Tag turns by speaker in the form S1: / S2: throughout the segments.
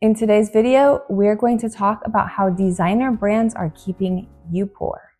S1: In today's video, we're going to talk about how designer brands are keeping you poor.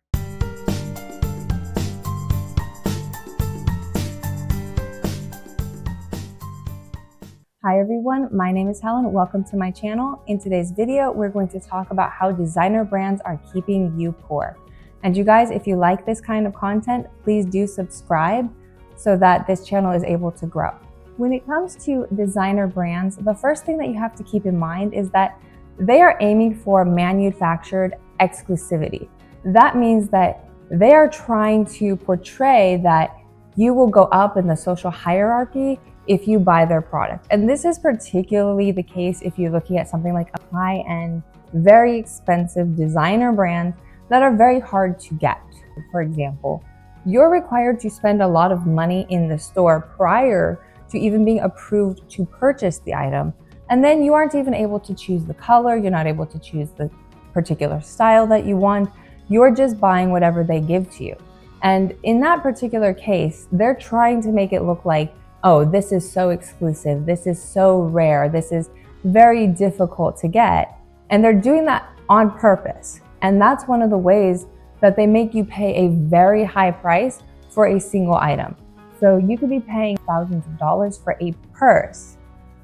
S1: Hi everyone, my name is Helen. Welcome to my channel. In today's video, we're going to talk about how designer brands are keeping you poor. And you guys, if you like this kind of content, please do subscribe so that this channel is able to grow. When it comes to designer brands, the first thing that you have to keep in mind is that they are aiming for manufactured exclusivity. That means that they are trying to portray that you will go up in the social hierarchy if you buy their product. And this is particularly the case if you're looking at something like a high-end, very expensive designer brand that are very hard to get. For example, you're required to spend a lot of money in the store prior to even being approved to purchase the item. And then you aren't even able to choose the color, you're not able to choose the particular style that you want, you're just buying whatever they give to you. And in that particular case, they're trying to make it look like, oh, this is so exclusive, this is so rare, this is very difficult to get. And they're doing that on purpose. And that's one of the ways that they make you pay a very high price for a single item. So you could be paying thousands of dollars for a purse.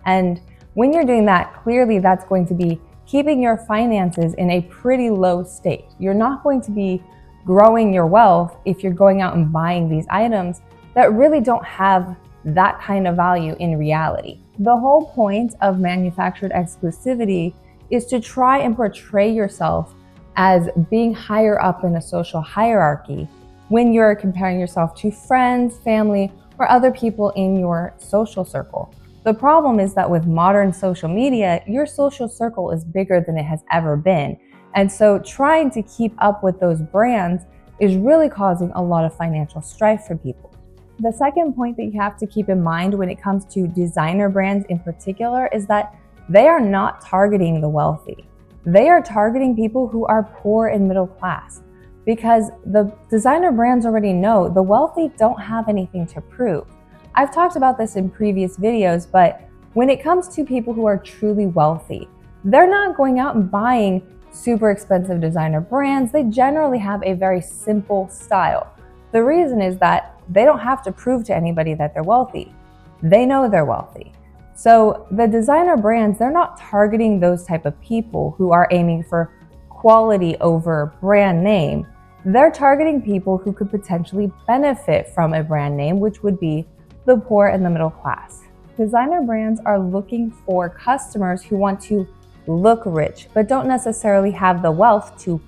S1: And when you're doing that, clearly that's going to be keeping your finances in a pretty low state. You're not going to be growing your wealth if you're going out and buying these items that really don't have that kind of value in reality. The whole point of manufactured exclusivity is to try and portray yourself as being higher up in a social hierarchy when you're comparing yourself to friends, family, or other people in your social circle. The problem is that with modern social media, your social circle is bigger than it has ever been. And so trying to keep up with those brands is really causing a lot of financial strife for people. The second point that you have to keep in mind when it comes to designer brands in particular is that they are not targeting the wealthy. They are targeting people who are poor and middle class, because the designer brands already know the wealthy don't have anything to prove. I've talked about this in previous videos, but when it comes to people who are truly wealthy, they're not going out and buying super expensive designer brands. They generally have a very simple style. The reason is that they don't have to prove to anybody that they're wealthy. They know they're wealthy. So the designer brands, they're not targeting those type of people who are aiming for quality over brand name. They're targeting people who could potentially benefit from a brand name, which would be the poor and the middle class. Designer brands are looking for customers who want to look rich, but don't necessarily have the wealth to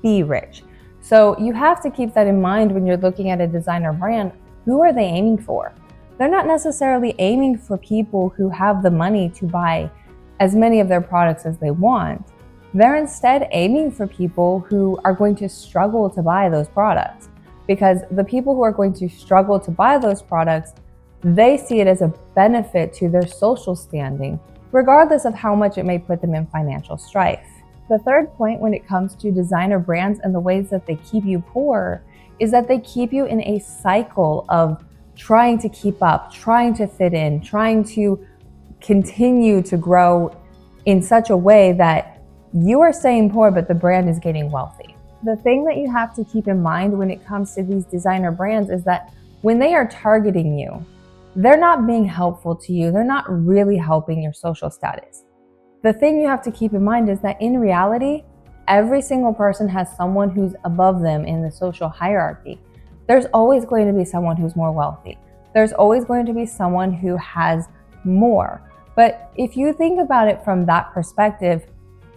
S1: be rich. So you have to keep that in mind when you're looking at a designer brand. Who are they aiming for? They're not necessarily aiming for people who have the money to buy as many of their products as they want. They're instead aiming for people who are going to struggle to buy those products, because the people who are going to struggle to buy those products, they see it as a benefit to their social standing, regardless of how much it may put them in financial strife. The third point when it comes to designer brands and the ways that they keep you poor is that they keep you in a cycle of trying to keep up, trying to fit in, trying to continue to grow in such a way that you are staying poor, but the brand is getting wealthy. The thing that you have to keep in mind when it comes to these designer brands is that when they are targeting you, they're not being helpful to you. They're not really helping your social status. The thing you have to keep in mind is that in reality, every single person has someone who's above them in the social hierarchy. There's always going to be someone who's more wealthy. There's always going to be someone who has more. But if you think about it from that perspective,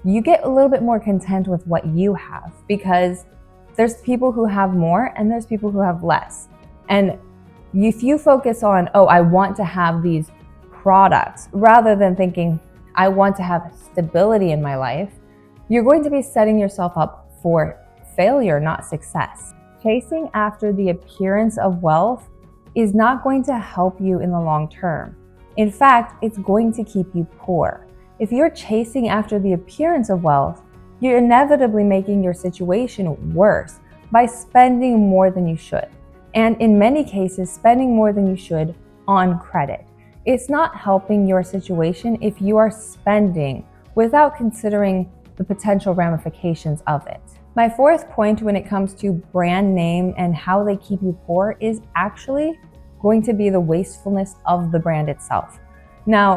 S1: you get a little bit more content with what you have, because there's people who have more and there's people who have less. And if you focus on, oh, I want to have these products, rather than thinking, I want to have stability in my life, you're going to be setting yourself up for failure, not success. Chasing after the appearance of wealth is not going to help you in the long term. In fact, it's going to keep you poor. If you're chasing after the appearance of wealth, you're inevitably making your situation worse by spending more than you should. And in many cases, spending more than you should on credit. It's not helping your situation if you are spending without considering the potential ramifications of it. My fourth point when it comes to brand name and how they keep you poor is actually going to be the wastefulness of the brand itself. Now,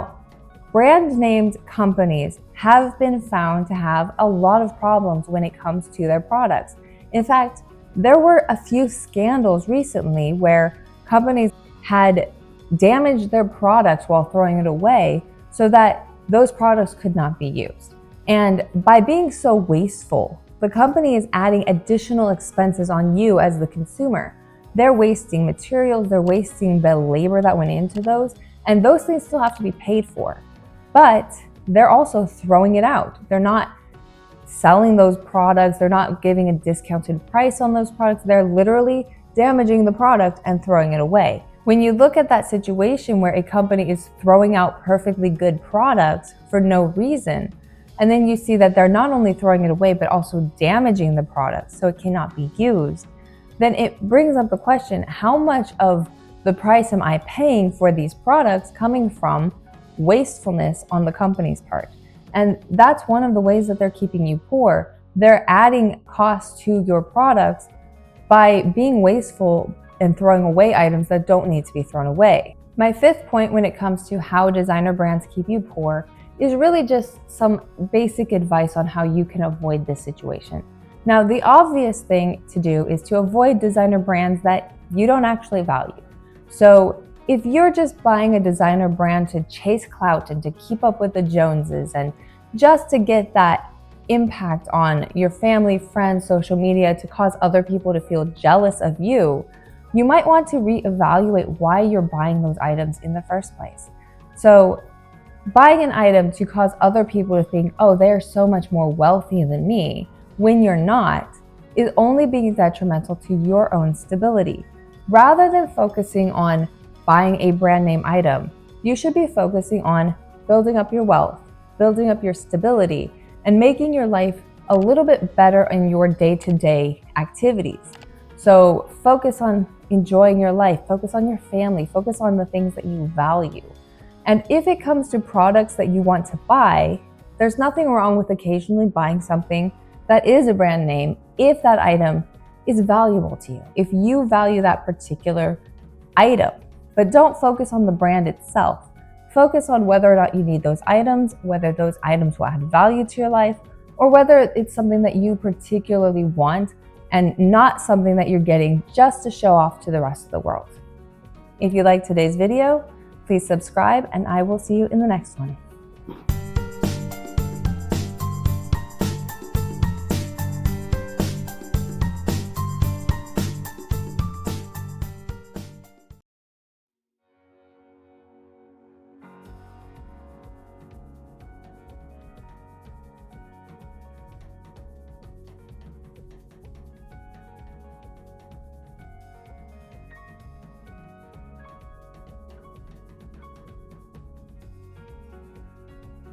S1: brand named companies have been found to have a lot of problems when it comes to their products. In fact, there were a few scandals recently where companies had damaged their products while throwing it away so that those products could not be used. And by being so wasteful, the company is adding additional expenses on you as the consumer. They're wasting materials, they're wasting the labor that went into those, and those things still have to be paid for. But they're also throwing it out. They're not selling those products, they're not giving a discounted price on those products, they're literally damaging the product and throwing it away. When you look at that situation where a company is throwing out perfectly good products for no reason, and then you see that they're not only throwing it away, but also damaging the product so it cannot be used, then it brings up the question, how much of the price am I paying for these products coming from wastefulness on the company's part? And that's one of the ways that they're keeping you poor. They're adding costs to your products by being wasteful and throwing away items that don't need to be thrown away. My fifth point when it comes to how designer brands keep you poor is really just some basic advice on how you can avoid this situation. Now, the obvious thing to do is to avoid designer brands that you don't actually value. So if you're just buying a designer brand to chase clout and to keep up with the Joneses and just to get that impact on your family, friends, social media, to cause other people to feel jealous of you, you might want to reevaluate why you're buying those items in the first place. So buying an item to cause other people to think, oh, they're so much more wealthy than me, when you're not, is only being detrimental to your own stability. Rather than focusing on buying a brand name item, you should be focusing on building up your wealth, building up your stability, and making your life a little bit better in your day-to-day activities. So focus on enjoying your life, focus on your family, focus on the things that you value. And if it comes to products that you want to buy, there's nothing wrong with occasionally buying something that is a brand name if that item is valuable to you, if you value that particular item. But don't focus on the brand itself. Focus on whether or not you need those items, whether those items will add value to your life, or whether it's something that you particularly want and not something that you're getting just to show off to the rest of the world. If you liked today's video, please subscribe and I will see you in the next one.